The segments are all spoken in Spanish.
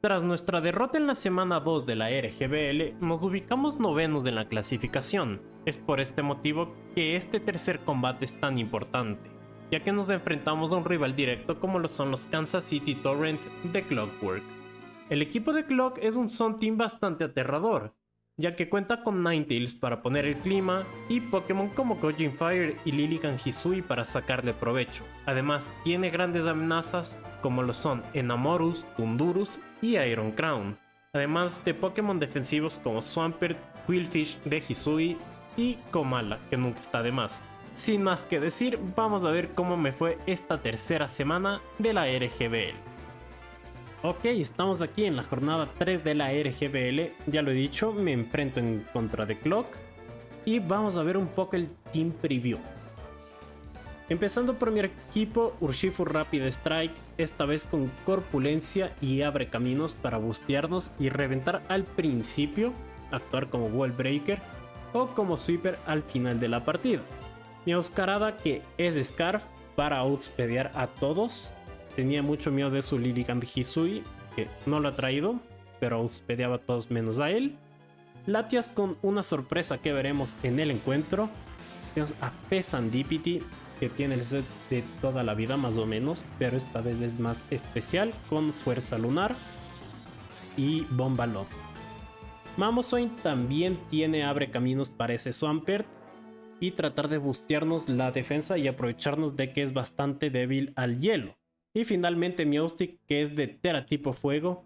Tras nuestra derrota en la semana 2 de la RGBL, nos ubicamos novenos en la clasificación. Es por este motivo que este tercer combate es tan importante, ya que nos enfrentamos a un rival directo como lo son los Kansas City Torrent de Clockwork. El equipo de Clock es un Sun Team bastante aterrador, ya que cuenta con Ninetales para poner el clima y Pokémon como Gojin Fire y Lilligan Hisui para sacarle provecho. Además, tiene grandes amenazas como lo son Enamorus, Tundurus y Iron Crown, además de Pokémon defensivos como Swampert, Quillfish de Hisui y Komala, que nunca está de más. Sin más que decir, vamos a ver cómo me fue esta tercera semana de la RGBL. Ok, estamos aquí en la jornada 3 de la RGBL, ya lo he dicho, me enfrento en contra de Clock y vamos a ver un poco el Team Preview. Empezando por mi equipo, Urshifu Rapid Strike, esta vez con corpulencia y abre caminos para bustearnos y reventar al principio, actuar como Wall Breaker o como Sweeper al final de la partida. Mi Oscarada, que es Scarf, para outspedear a todos. Tenía mucho miedo de su Lilligan Hisui, que no lo ha traído, pero outspedeaba a todos menos a él. Latias con una sorpresa que veremos en el encuentro. Tenemos a Fezandipiti, que tiene el set de toda la vida más o menos, pero esta vez es más especial con Fuerza Lunar y Bomba Lodo. Mamoswine también tiene abre caminos para ese Swampert y tratar de bustearnos la defensa y aprovecharnos de que es bastante débil al hielo. Y finalmente Meowstic, que es de Tera tipo fuego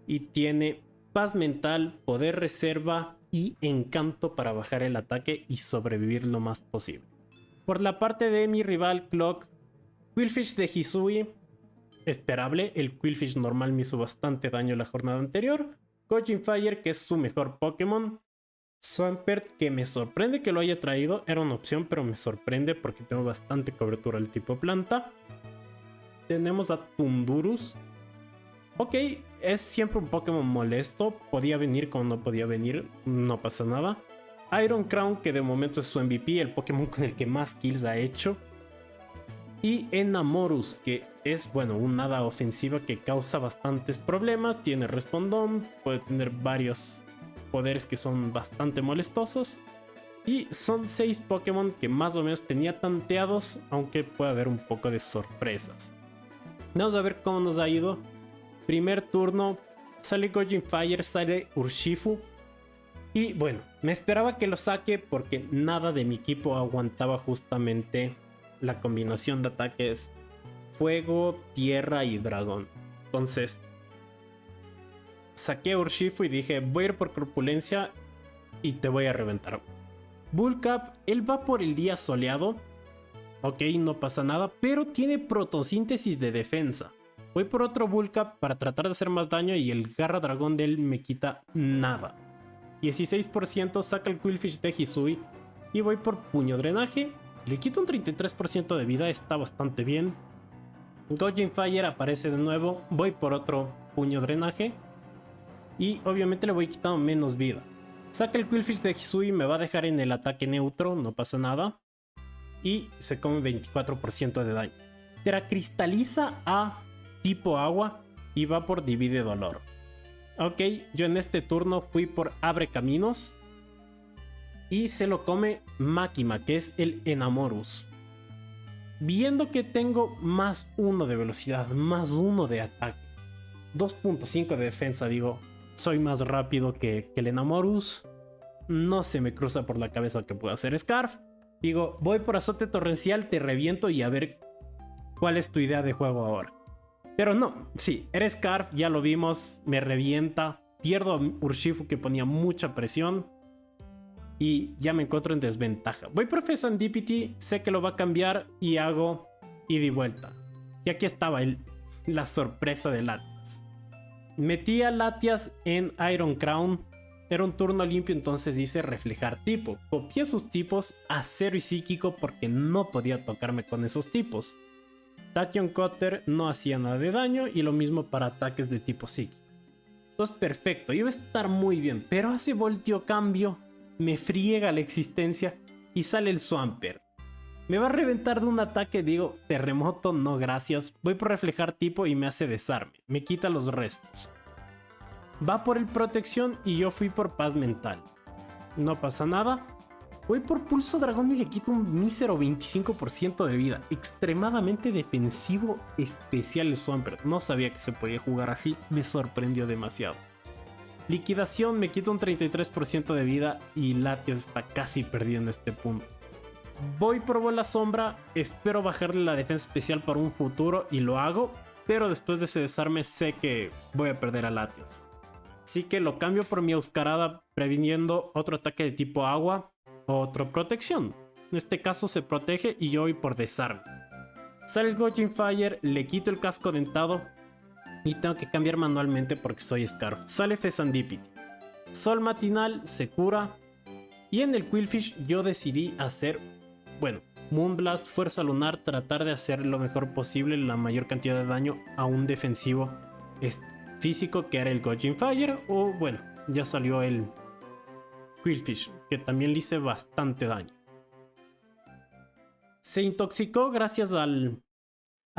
y tiene paz mental, poder reserva y encanto para bajar el ataque y sobrevivir lo más posible. Por la parte de mi rival Clock, Quillfish de Hisui, esperable, el Quillfish normal me hizo bastante daño la jornada anterior. Gojin Fire, que es su mejor Pokémon. Swampert, que me sorprende que lo haya traído, era una opción, pero me sorprende porque tengo bastante cobertura al tipo planta. Tenemos a Tundurus. Ok, es siempre un Pokémon molesto, podía venir como no podía venir, no pasa nada. Iron Crown, que de momento es su MVP, el Pokémon con el que más kills ha hecho. Y Enamorus, que es, bueno, un hada ofensiva que causa bastantes problemas, tiene respondón, puede tener varios poderes que son bastante molestosos. Y son 6 Pokémon que más o menos tenía tanteados, aunque puede haber un poco de sorpresas. Vamos a ver cómo nos ha ido. Primer turno, sale Gojin Fire, sale Urshifu. Y bueno, me esperaba que lo saque porque nada de mi equipo aguantaba justamente la combinación de ataques fuego, tierra y dragón. Entonces saqué a Urshifu y dije, voy a ir por corpulencia y te voy a reventar. Bullcap, él va por el día soleado. Ok, no pasa nada, pero tiene protosíntesis de defensa. Voy por otro Bullcap para tratar de hacer más daño y el garra dragón de él me quita nada. 16% saca el Quillfish de Hisui y voy por puño drenaje. Le quito un 33% de vida, está bastante bien. Gojin Fire aparece de nuevo, voy por otro puño drenaje y obviamente le voy quitando menos vida. Saca el Quillfish de Hisui, me va a dejar en el ataque neutro, no pasa nada. Y se come 24% de daño. Teracristaliza a tipo agua y va por divide dolor. Ok, yo en este turno fui por abre caminos y se lo come Makima, que es el Enamorus. Viendo que tengo más 1 de velocidad, más 1 de ataque, 2.5 de defensa, digo, soy más rápido que el Enamorus. No se me cruza por la cabeza que pueda hacer Scarf. Digo, voy por azote torrencial, te reviento y a ver cuál es tu idea de juego ahora. Pero no, sí, eres Scarf, ya lo vimos, me revienta. Pierdo a Urshifu, que ponía mucha presión. Y ya me encuentro en desventaja. Voy por Fezandipiti, sé que lo va a cambiar y hago ida y vuelta. Y aquí estaba la sorpresa de Latias. Metí a Latias en Iron Crown. Era un turno limpio, entonces hice reflejar tipo. Copié sus tipos, acero y psíquico, porque no podía tocarme con esos tipos. Tachyon Cutter no hacía nada de daño y lo mismo para ataques de tipo psíquico. Entonces perfecto, iba a estar muy bien, pero hace volteo cambio, me friega la existencia y sale el Swampert. Me va a reventar de un ataque, digo, terremoto, no gracias. Voy por reflejar tipo y me hace desarme, me quita los restos. Va por el protección y yo fui por paz mental. No pasa nada. Voy por pulso dragón y le quito un mísero 25% de vida. Extremadamente defensivo especial el Swampert. No sabía que se podía jugar así. Me sorprendió demasiado. Liquidación, me quita un 33% de vida y Latias está casi perdiendo este punto. Voy por bola sombra, espero bajarle la defensa especial para un futuro y lo hago, pero después de ese desarme sé que voy a perder a Latias. Así que lo cambio por mi Euskarada, previniendo otro ataque de tipo agua, otro protección. En este caso se protege y yo voy por desarme. Sale el Goblin Fire, le quito el casco dentado y tengo que cambiar manualmente porque soy Scarf. Sale Fezandipiti. Sol matinal se cura. Y en el Qwilfish yo decidí hacer, bueno, Moonblast, Fuerza Lunar, tratar de hacer lo mejor posible, la mayor cantidad de daño a un defensivo físico que era el Goblin Fire. O bueno, ya salió el Qwilfish, que también le hice bastante daño. Se intoxicó gracias a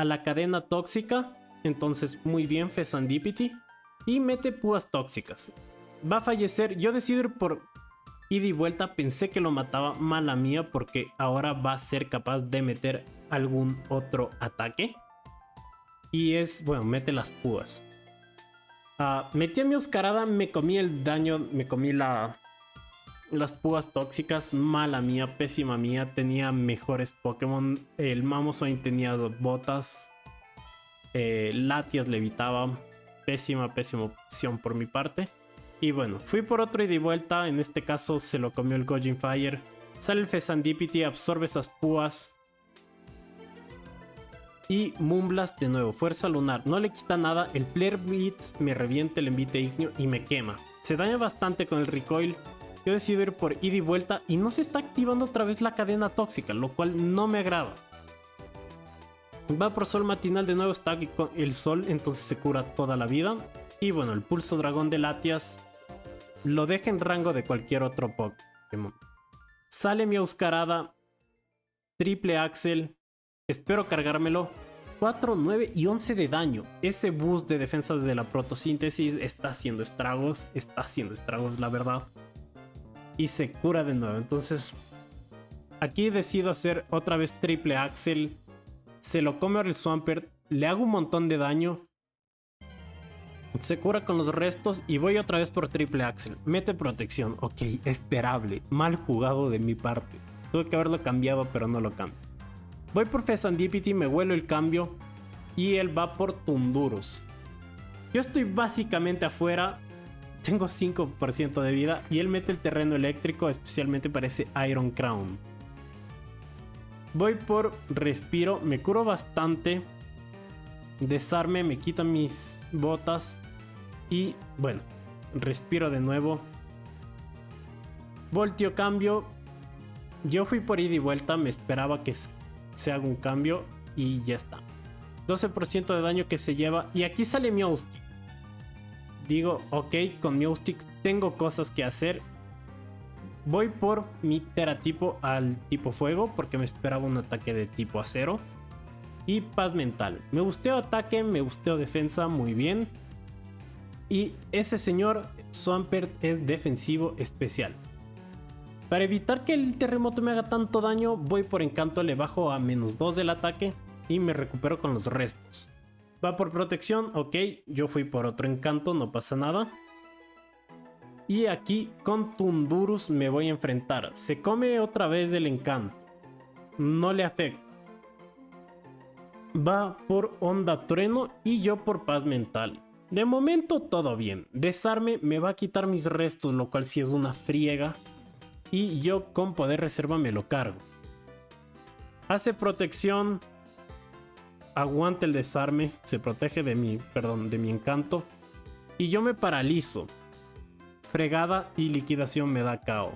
la cadena tóxica. Entonces, muy bien, Fezandipiti. Y mete púas tóxicas. Va a fallecer. Yo decido ir por ida y vuelta. Pensé que lo mataba, mala mía, porque ahora va a ser capaz de meter algún otro ataque. Y es, bueno, mete las púas. Metí a mi Euskarada, me comí el daño, me comí las púas tóxicas. Mala mía, pésima mía. Tenía mejores Pokémon. El Mamoswine tenía botas. Latias levitaba. Pésima opción por mi parte. Y bueno, fui por otro ida y vuelta. En este caso se lo comió el Goblin Fire. Sale el Fezandipiti, absorbe esas púas. Y Moonblast de nuevo, Fuerza Lunar. No le quita nada. El Flare Blitz me revienta el envite ignio y me quema. Se daña bastante con el recoil. Yo decido ir por ida y vuelta. Y no se está activando otra vez la cadena tóxica, lo cual no me agrada. Va por sol matinal de nuevo, está aquí con el sol, entonces se cura toda la vida. Y bueno, el pulso dragón de Latias lo deja en rango de cualquier otro Pokémon. Sale mi Euskarada, triple Axel, espero cargármelo. 4, 9 y 11 de daño. Ese boost de defensa de la protosíntesis está haciendo estragos la verdad. Y se cura de nuevo, entonces aquí decido hacer otra vez triple Axel. Se lo come ahora el Swampert, le hago un montón de daño. Se cura con los restos y voy otra vez por triple Axel. Mete protección, ok, esperable. Mal jugado de mi parte. Tuve que haberlo cambiado, pero no lo cambio. Voy por Fezandipiti, me huelo el cambio. Y él va por Tundurus. Yo estoy básicamente afuera. Tengo 5% de vida. Y él mete el terreno eléctrico, especialmente para ese Iron Crown. Voy por respiro, me curo bastante. Desarme, me quita mis botas. Y bueno, respiro de nuevo. Volteo, cambio. Yo fui por ida y vuelta, me esperaba que se haga un cambio. Y ya está. 12% de daño que se lleva. Y aquí sale Meowstic. Digo, ok, con Meowstic tengo cosas que hacer. Voy por mi teratipo al tipo fuego porque me esperaba un ataque de tipo acero. Y paz mental. Me gustó ataque, me gustó defensa, muy bien. Y ese señor Swampert es defensivo especial. Para evitar que el terremoto me haga tanto daño, voy por encanto, le bajo a -2 del ataque y me recupero con los restos. Va por protección, ok, yo fui por otro encanto, no pasa nada. Y aquí con Tundurus me voy a enfrentar. Se come otra vez el encanto. No le afecta. Va por onda trueno y yo por paz mental. De momento todo bien. Desarme me va a quitar mis restos, lo cual sí es una friega. Y yo con poder reserva me lo cargo. Hace protección. Aguanta el desarme. Se protege de mi encanto. Y yo me paralizo. Fregada y liquidación me da KO.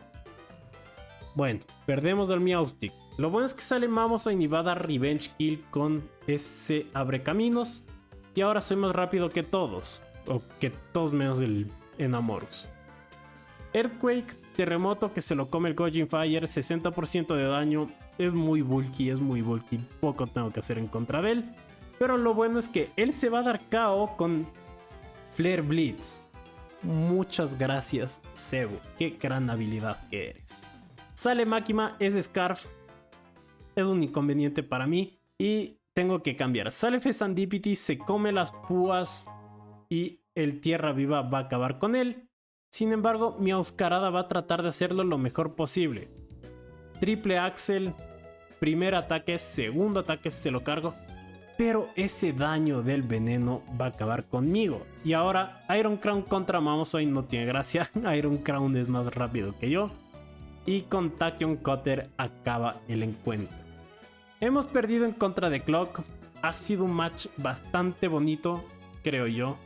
Bueno, perdemos al Meowstic. Lo bueno es que sale Mamoswine y va a dar Revenge Kill con ese abre caminos. Y ahora soy más rápido que todos. O que todos menos el Enamorus. Earthquake, terremoto que se lo come el Goblin Fire. 60% de daño. Es muy bulky, Poco tengo que hacer en contra de él. Pero lo bueno es que él se va a dar KO con Flare Blitz. Muchas gracias, Zebu. Qué gran habilidad que eres. Sale Makima, es Scarf. Es un inconveniente para mí y tengo que cambiar. Sale Fezandipiti, se come las púas y el Tierra Viva va a acabar con él. Sin embargo, mi Auscarada va a tratar de hacerlo lo mejor posible. Triple Axel, primer ataque, segundo ataque se lo cargo. Pero ese daño del veneno va a acabar conmigo. Y ahora Iron Crown contra Mamoswine no tiene gracia. Iron Crown es más rápido que yo. Y con Tachyon Cutter acaba el encuentro. Hemos perdido en contra de Clock. Ha sido un match bastante bonito, creo yo.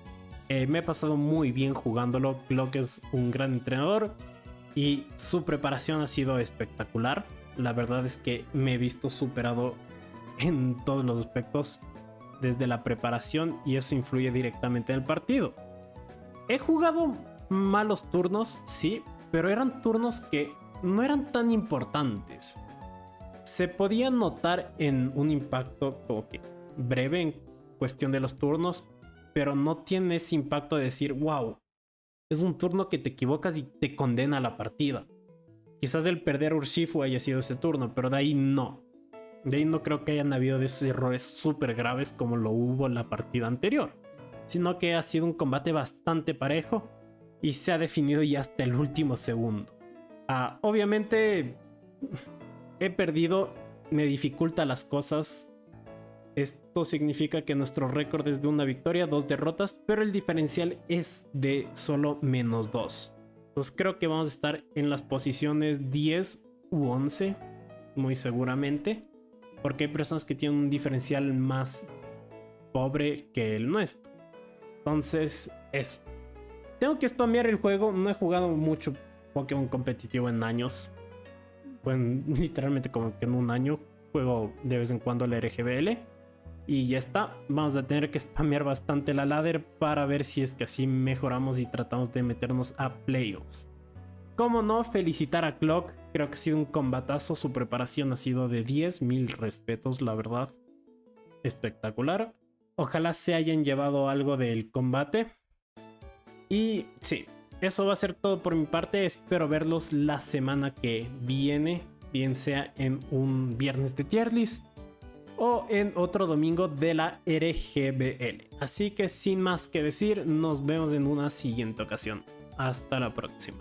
Me he pasado muy bien jugándolo. Clock es un gran entrenador y su preparación ha sido espectacular. La verdad es que me he visto superado en todos los aspectos desde la preparación y eso influye directamente en el partido. He jugado malos turnos, sí, pero eran turnos que no eran tan importantes. Se podía notar en un impacto como que breve en cuestión de los turnos, pero no tiene ese impacto de decir, wow, es un turno que te equivocas y te condena a la partida. Quizás el perder Urshifu haya sido ese turno, pero de ahí no. De ahí no creo que hayan habido de esos errores súper graves como lo hubo en la partida anterior, sino que ha sido un combate bastante parejo y se ha definido ya hasta el último segundo. Obviamente he perdido, me dificulta las cosas. Esto significa que nuestro récord es de una victoria, 2 derrotas, pero el diferencial es de solo -2. Entonces creo que vamos a estar en las posiciones 10 u 11, muy seguramente, porque hay personas que tienen un diferencial más pobre que el nuestro. Entonces, eso. Tengo que spamear el juego, no he jugado mucho Pokémon competitivo en años. Bueno, literalmente como que en un año juego de vez en cuando la RGBL. Y ya está, vamos a tener que spamear bastante la ladder para ver si es que así mejoramos y tratamos de meternos a playoffs. Como no, felicitar a Clock, creo que ha sido un combatazo, su preparación ha sido de 10.000 respetos, la verdad. Espectacular. Ojalá se hayan llevado algo del combate. Y sí, eso va a ser todo por mi parte, espero verlos la semana que viene, bien sea en un viernes de tier list o en otro domingo de la RGBL. Así que sin más que decir, nos vemos en una siguiente ocasión. Hasta la próxima.